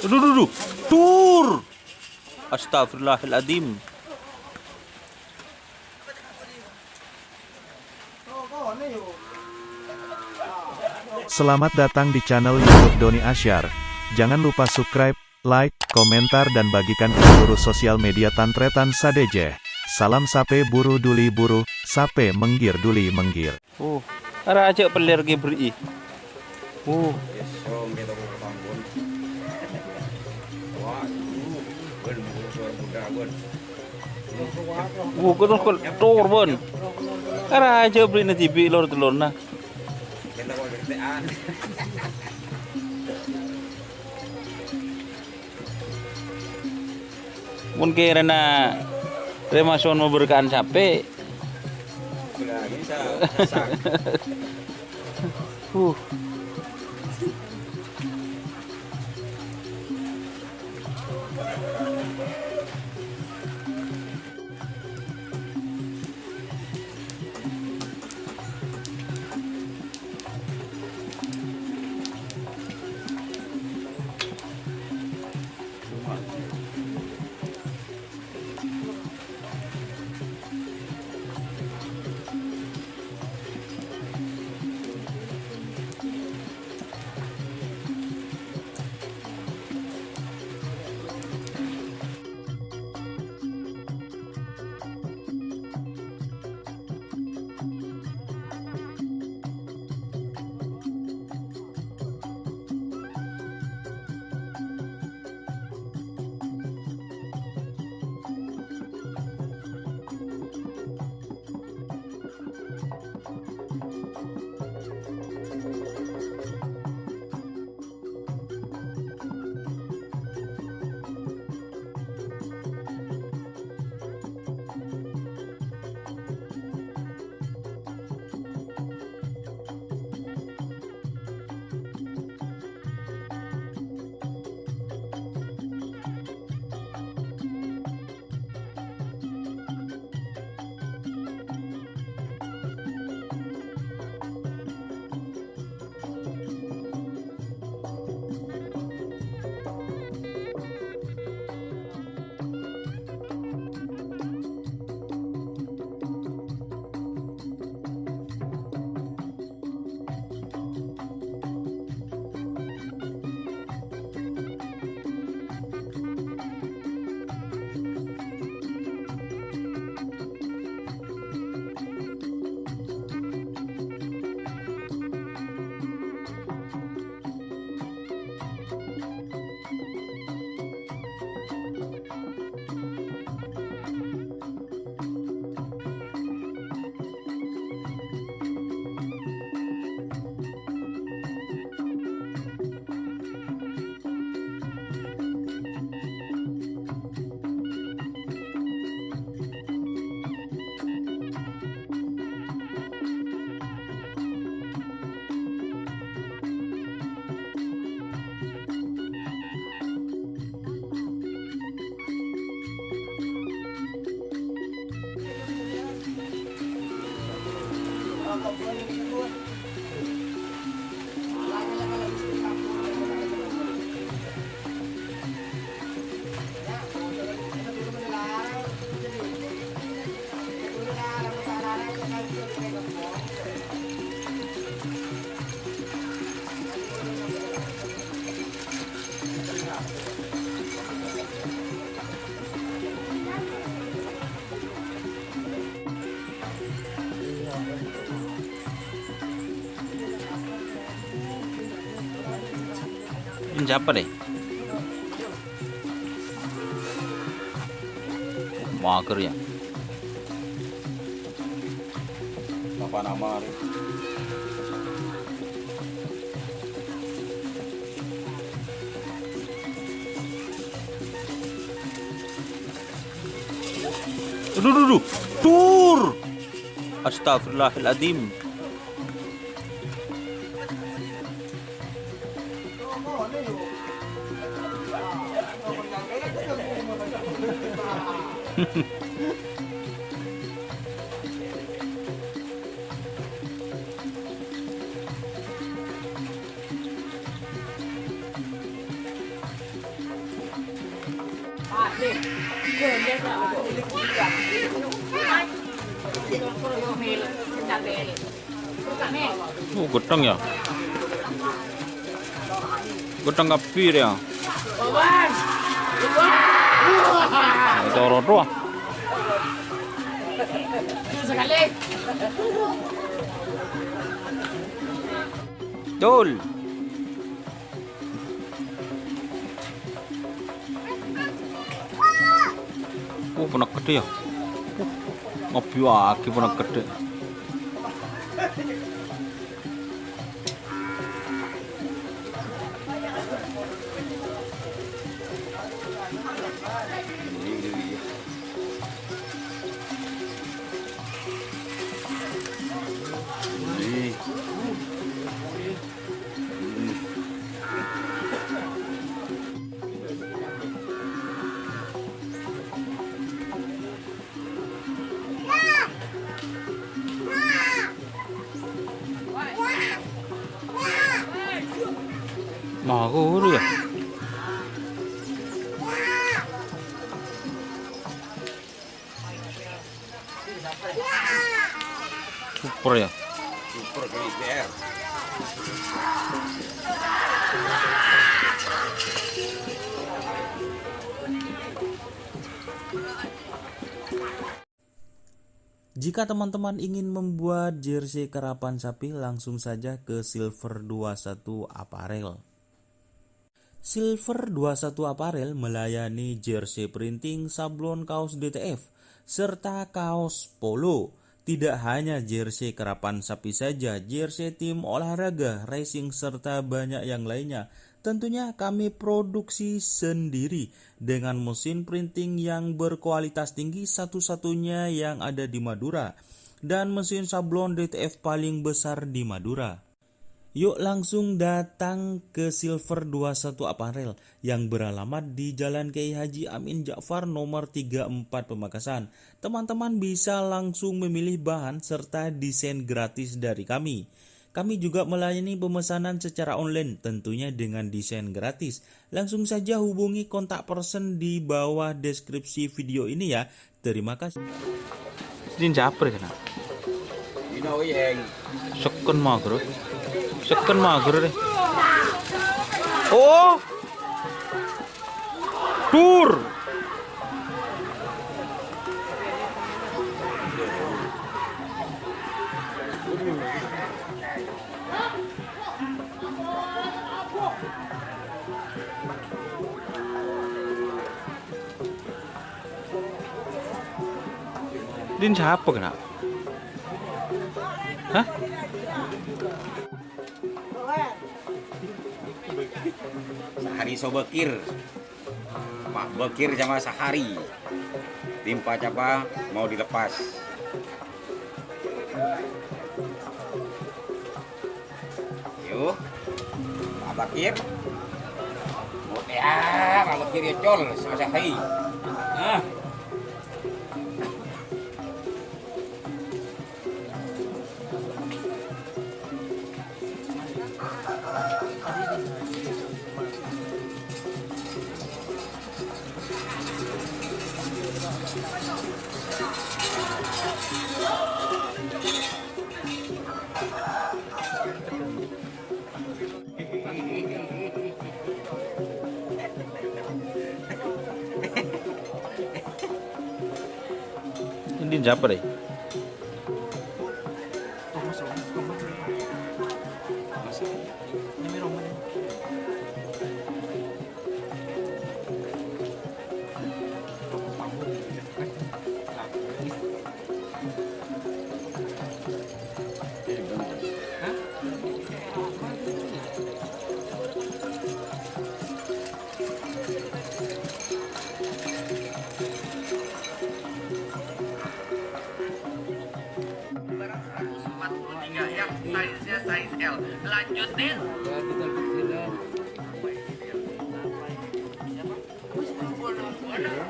Duh, tur. Astagfirullahaladzim. Selamat datang di channel YouTube Doni Asyar. Jangan lupa subscribe, like, komentar dan bagikan ke seluruh sosial media Tantretan Sadeje. Salam sape buru duli buru, sape menggir duli menggir. Raja pelir gebri. Kau tur bon. Raja beli na tibi lor telur na. Mungkin karena remason mau berkaan capek. Ini siapa deh? Mager ya. Apa nama? Duh, tur. Astagfirullahaladzim. Gedang ya. Gedang kapir ya. Itu orang tua. Dol. Pernah gede ya. Ngopi lagi pernah gede. Mahal ya. Super ya. Super GTR. Jika teman-teman ingin membuat jersey karapan sapi, langsung saja ke Silver 21 Apparel. Silver 21 Apparel melayani jersey printing, sablon kaos DTF, serta kaos polo. Tidak hanya jersey karapan sapi saja, jersey tim olahraga, racing, serta banyak yang lainnya. Tentunya kami produksi sendiri dengan mesin printing yang berkualitas tinggi, satu-satunya yang ada di Madura, dan mesin sablon DTF paling besar di Madura. Yuk langsung datang ke Silver 21 Apparel yang beralamat di Jalan Kiai Haji Amin Ja'far nomor 34 Pamekasan. Teman-teman bisa langsung memilih bahan serta desain gratis dari kami. Kami juga melayani pemesanan secara online tentunya dengan desain gratis. Langsung saja hubungi kontak person di bawah deskripsi video ini ya. Terima kasih. Ini japre kan. Ino yang Seken mager. Seken mager deh. Oh. Dur. Din siapa kena? Hah? Sahari Sobekir. Pak Bekir sama Sahari. Timpa capa mau dilepas. Yuk. Pak Bekir. Ya, Pak Bekir ya col sama Sahari. Ah. Ini siapa deh? yang size-nya size L. Lanjutin.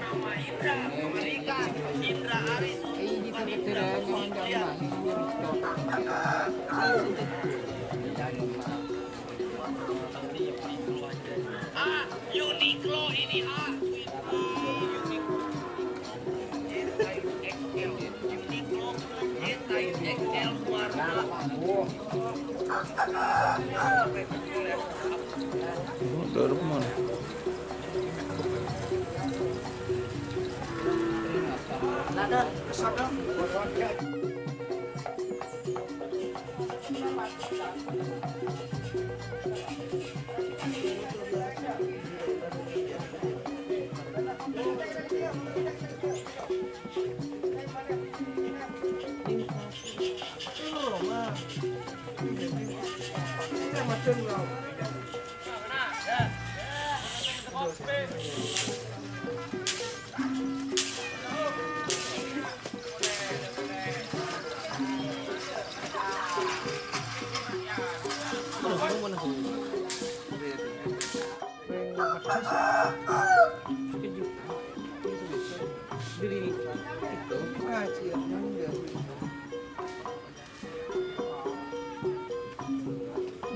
Nama Indra, Amerika, Indra Aris. Uniqlo ini Udah mana?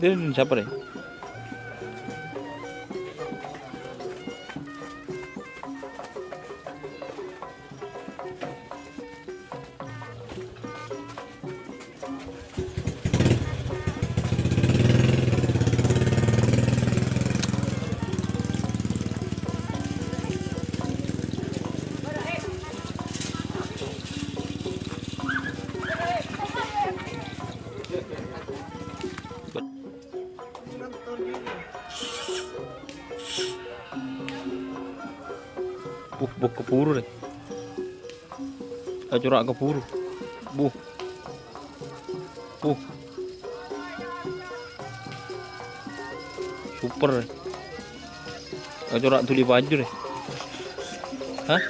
Dia siapa deh? Buh keburu deh. Corak keburu. Buh. Super deh. Corak tuli baju deh. Hah?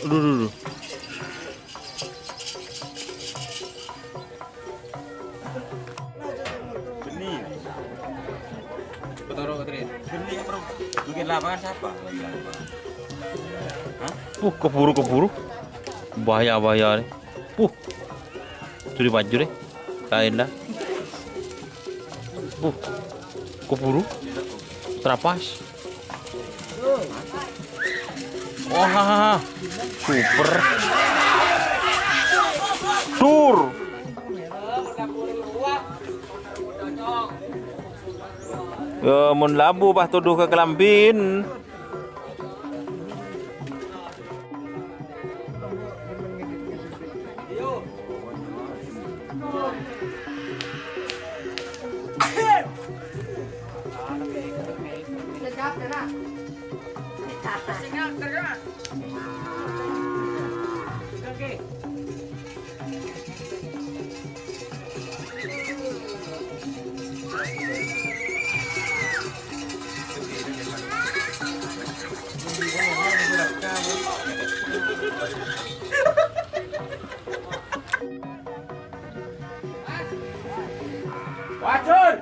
Aduh. Benih. Petoro katanya. Benih bro. Bikin lapangan siapa? Hah? Keburu. Bahaya deh. Tuli baju deh. Kain dah. Keburu. Terapas. Wah, super. Tur. Mun labu bah tuduh ke kelambin. Wacun.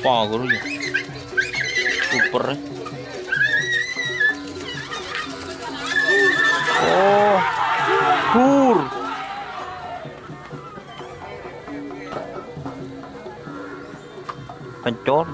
Wah, gurunya. Super. Oh, tur. Pencor.